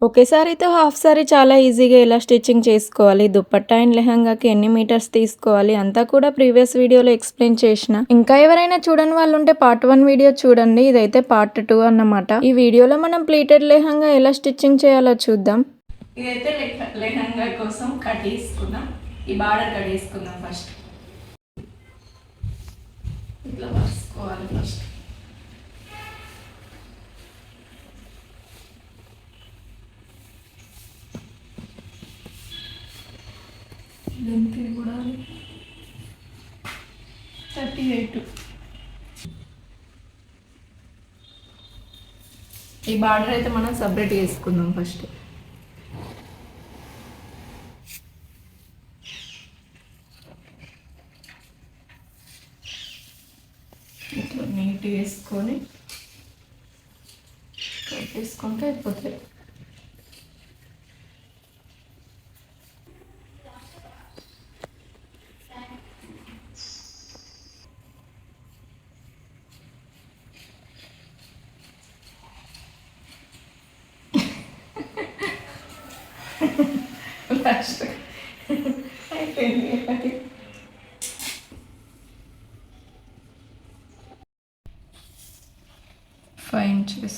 ఒకేసారి అయితే half sorry చాలా ఈజీగా ఎలా స్టిచ్చింగ్ చేసుకోవాలి, దుపట్టా అండ్ లెహంగాకి ఎన్ని మీటర్స్ తీసుకోవాలి అంతా కూడా ప్రీవియస్ వీడియోలో ఎక్స్ప్లెయిన్ చేసిన. ఇంకా ఎవరైనా చూడని వాళ్ళు ఉంటే పార్ట్ 1 వీడియో చూడండి, ఇదైతే పార్ట్ 2 అన్నమాట. ఈ వీడియోలో మనం ప్లీటెడ్ లెహంగా ఎలా స్టిచ్చింగ్ చేయాలో చూద్దాం. ఇదైతే లెహంగా కోసం కట్ చేసుకుందాం. ఈ బార్డర్ కట్ చేసుకుందాం. ఫస్ట్ ఇట్లా వసుకోవాలి. ఫస్ట్ లెంత్ కూడా 38. ఈ బార్డర్ అయితే మనం సపరేట్ చేసుకుందాం. ఫస్ట్ ఇట్లా నీట్గా వేసుకొని కట్ చేసుకుంటే అయిపోతుంది. లాస్ట్ అయిపోయింది. 5 inches.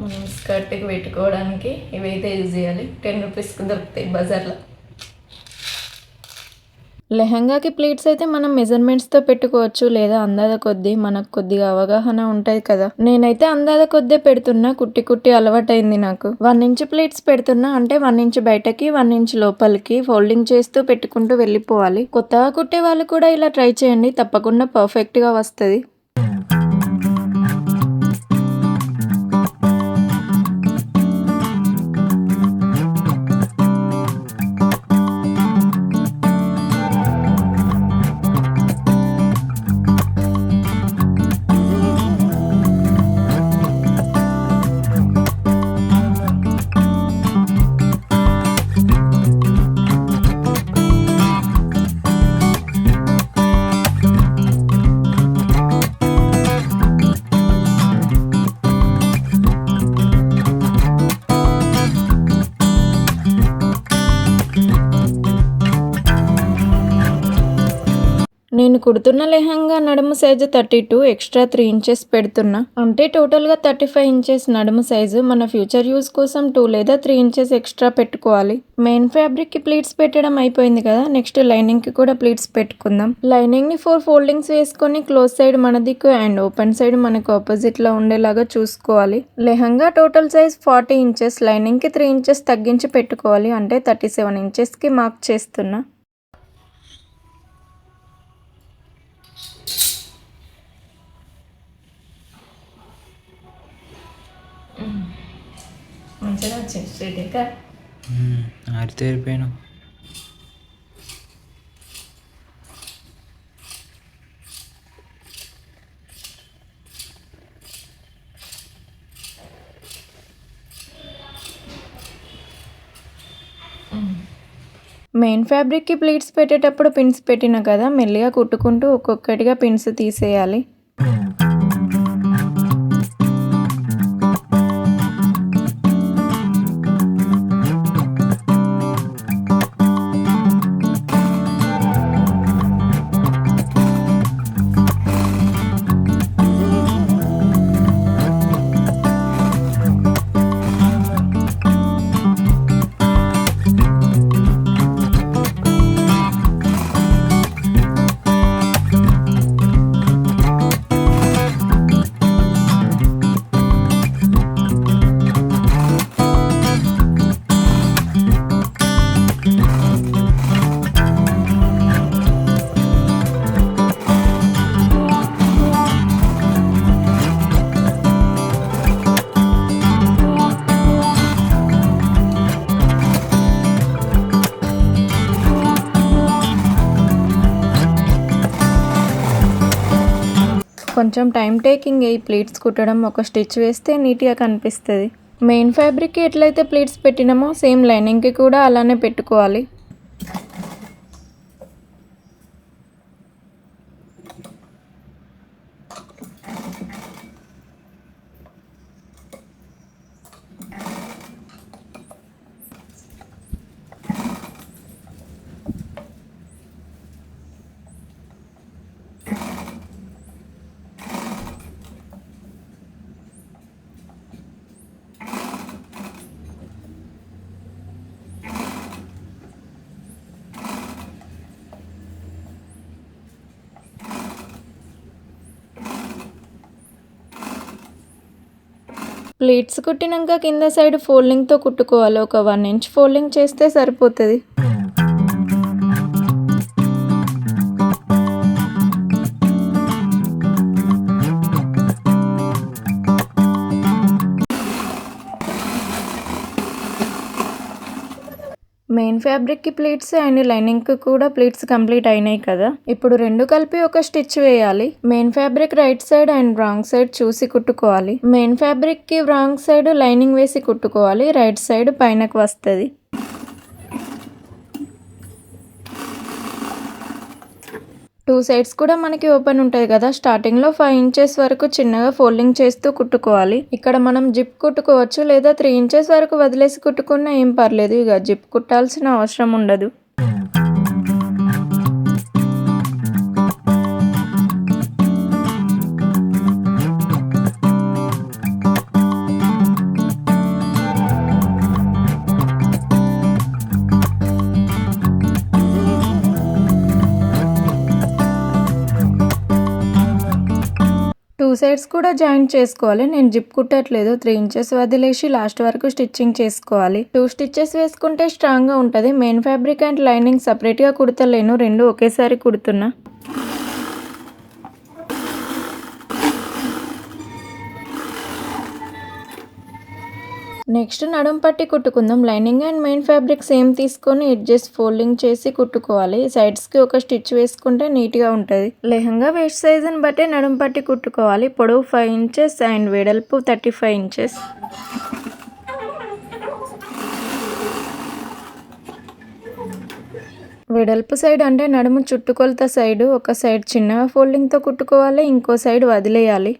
మనం స్కర్ట్కి పెట్టుకోవడానికి ఇవైతే యూజ్ చేయాలి. 10 రూపీస్కి దొరుకుతాయి బజార్లో. లెహంగాకి ప్లీట్స్ అయితే మనం మెజర్మెంట్స్తో పెట్టుకోవచ్చు, లేదా అందాద కొద్దీ మనకు కొద్దిగా అవగాహన ఉంటుంది కదా. నేనైతే అందాద కొద్దే పెడుతున్నా, కుట్టి కుట్టి అలవాటైంది నాకు. 1 ఇంచ్ ప్లీట్స్ పెడుతున్నా, అంటే 1 ఇంచ్ బయటకి 1 ఇంచ్ లోపలికి ఫోల్డింగ్ చేస్తూ పెట్టుకుంటూ వెళ్ళిపోవాలి. కొత్తగా కుట్టే వాళ్ళు కూడా ఇలా ట్రై చేయండి, తప్పకుండా పర్ఫెక్ట్గా వస్తుంది. నేను కుడుతున్న లెహంగా నడుము సైజు 32, ఎక్స్ట్రా 3 ఇంచెస్ పెడుతున్నా, అంటే టోటల్గా 35 ఇంచెస్ నడుము సైజు. మన ఫ్యూచర్ యూస్ కోసం 2 లేదా 3 ఇంచెస్ ఎక్స్ట్రా పెట్టుకోవాలి. మెయిన్ ఫ్యాబ్రిక్కి ప్లీట్స్ పెట్టడం అయిపోయింది కదా, నెక్స్ట్ లైనింగ్కి కూడా ప్లీట్స్ పెట్టుకుందాం. లైనింగ్ని 4 ఫోల్డింగ్స్ వేసుకొని క్లోజ్ సైడ్ మన దిక్కు అండ్ ఓపెన్ సైడ్ మనకు ఆపోజిట్లో ఉండేలాగా చూసుకోవాలి. లెహంగా టోటల్ సైజ్ 40 ఇంచెస్, లైనింగ్కి 3 ఇంచెస్ తగ్గించి పెట్టుకోవాలి, అంటే 37 ఇంచెస్కి మార్క్ చేస్తున్నా. మంచిగా వచ్చింది స్ట్రైట్గా. ఆరితేరిపోయాను. మెయిన్ ఫ్యాబ్రిక్కి ప్లీట్స్ పెట్టేటప్పుడు పిన్స్ పెట్టిన కదా, మెల్లిగా కుట్టుకుంటూ ఒక్కొక్కటిగా పిన్స్ తీసేయాలి. కొంచెం టైం టేకింగ్ ఈ ప్లీట్స్ కుట్టడం. ఒక స్టిచ్ వేస్తే నీట్గా కనిపిస్తుంది. మెయిన్ ఫ్యాబ్రిక్కి ఎట్లయితే ప్లీట్స్ పెట్టినామో సేమ్ లైనింగ్కి కూడా అలానే పెట్టుకోవాలి. ప్లీట్స్ కుట్టినాక కింద సైడ్ ఫోల్డింగ్తో కుట్టుకోవాలి. ఒక 1 ఇంచ్ ఫోల్డింగ్ చేస్తే సరిపోతుంది. మెయిన్ ఫ్యాబ్రిక్కి ప్లీట్స్ అండ్ లైనింగ్కి కూడా ప్లీట్స్ కంప్లీట్ అయినాయి కదా. ఇప్పుడు రెండు కలిపి ఒక స్టిచ్ వేయాలి. Main fabric right side and wrong side చూసి కుట్టుకోవాలి. మెయిన్ ఫ్యాబ్రిక్కి రాంగ్ సైడ్ లైనింగ్ వేసి కుట్టుకోవాలి. రైట్ సైడ్ పైనకు వస్తుంది. టూ సైడ్స్ కూడా మనకి ఓపెన్ ఉంటుంది కదా. స్టార్టింగ్లో 5 ఇంచెస్ వరకు చిన్నగా ఫోల్డింగ్ చేస్తూ కుట్టుకోవాలి. ఇక్కడ మనం జిప్ కుట్టుకోవచ్చు, లేదా 3 ఇంచెస్ వరకు వదిలేసి కుట్టుకున్నా ఏం పర్లేదు. ఇక జిప్ కుట్టాల్సిన అవసరం ఉండదు. టూ సైడ్స్ కూడా జాయింట్ చేసుకోవాలి. నేను జిప్ కుట్టట్లేదు, 3 ఇంచెస్ వదిలేసి లాస్ట్ వరకు స్టిచ్చింగ్ చేసుకోవాలి. 2 స్టిచెస్ వేసుకుంటే స్ట్రాంగ్గా ఉంటుంది. మెయిన్ ఫ్యాబ్రిక్ అండ్ లైనింగ్ సపరేట్గా కుడతలేను, రెండు ఒకేసారి కుడుతున్నా. నెక్స్ట్ నడుం పట్టి కుట్టుకుందాం. Lining and main fabric same తీసుకొని ఎడ్జెస్ ఫోల్డింగ్ చేసి కుట్టుకోవాలి. సైడ్స్కి ఒక స్టిచ్ వేసుకుంటే నీట్గా ఉంటుంది. లెహంగా వేస్ట్ సైజుని బట్టి నడుం పట్టి కుట్టుకోవాలి. పొడవు 5 ఇంచెస్ అండ్ వెడల్పు 35 ఇంచెస్. వెడల్పు సైడ్ అంటే నడుము చుట్టుకొలత సైడ్ ఒక సైడ్ చిన్నగా ఫోల్డింగ్తో కుట్టుకోవాలి, ఇంకో సైడ్ వదిలేయాలి.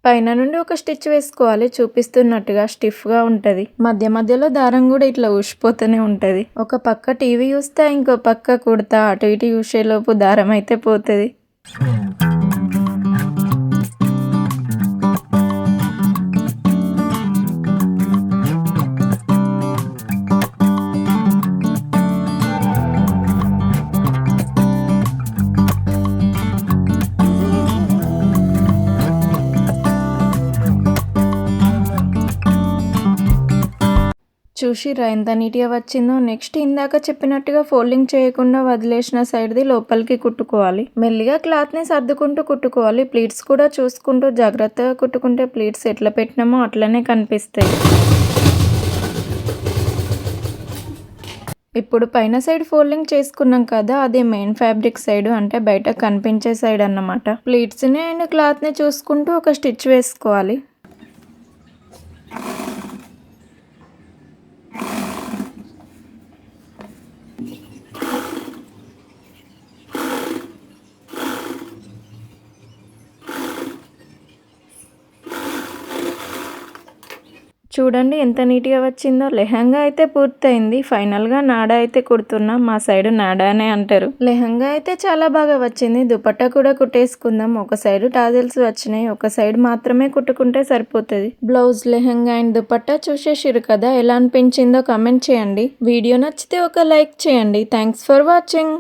పైన నుండి ఒక స్టిచ్ వేసుకోవాలి. చూపిస్తున్నట్టుగా స్టిఫ్గా ఉంటుంది. మధ్య మధ్యలో దారం కూడా ఇట్లా ఊసిపోతూనే ఉంటుంది. ఒక పక్క టీవీ చూస్తా, ఇంకో పక్క కుడతా. అటు ఇటు చూసేలోపు దారం అయితే పోతుంది. చూసిరా ఎంత నీట్గా వచ్చిందో. నెక్స్ట్ ఇందాక చెప్పినట్టుగా ఫోల్డింగ్ చేయకుండా వదిలేసిన సైడ్ది లోపలికి కుట్టుకోవాలి. మెల్లిగా క్లాత్ని సర్దుకుంటూ కుట్టుకోవాలి. ప్లీట్స్ కూడా చూసుకుంటూ జాగ్రత్తగా కుట్టుకుంటే ప్లీట్స్ ఎట్లా పెట్టినామో అట్లనే కనిపిస్తాయి. ఇప్పుడు పైన సైడ్ ఫోల్డింగ్ చేసుకున్నాం కదా, అది మెయిన్ ఫ్యాబ్రిక్ సైడ్, అంటే బయట కనిపించే సైడ్ అన్నమాట. ప్లీట్స్ని అండ్ క్లాత్ని చూసుకుంటూ ఒక స్టిచ్ వేసుకోవాలి. చూడండి ఎంత నీట్గా వచ్చిందో. లెహంగా అయితే పూర్తయింది. ఫైనల్గా నాడా అయితే కుడుతున్నా. మా సైడ్ నాడానే అంటారు. లెహంగా అయితే చాలా బాగా వచ్చింది. దుపట్టా కూడా కుట్టేసుకుందాం. ఒక సైడ్ టాజిల్స్ వచ్చినాయి, ఒక సైడ్ మాత్రమే కుట్టుకుంటే సరిపోతుంది. బ్లౌజ్, లెహంగా అండ్ దుపట్టా చూసేసిరు కదా. ఎలా అనిపించిందో కామెంట్ చేయండి. వీడియో నచ్చితే ఒక లైక్ చేయండి. Thanks for watching.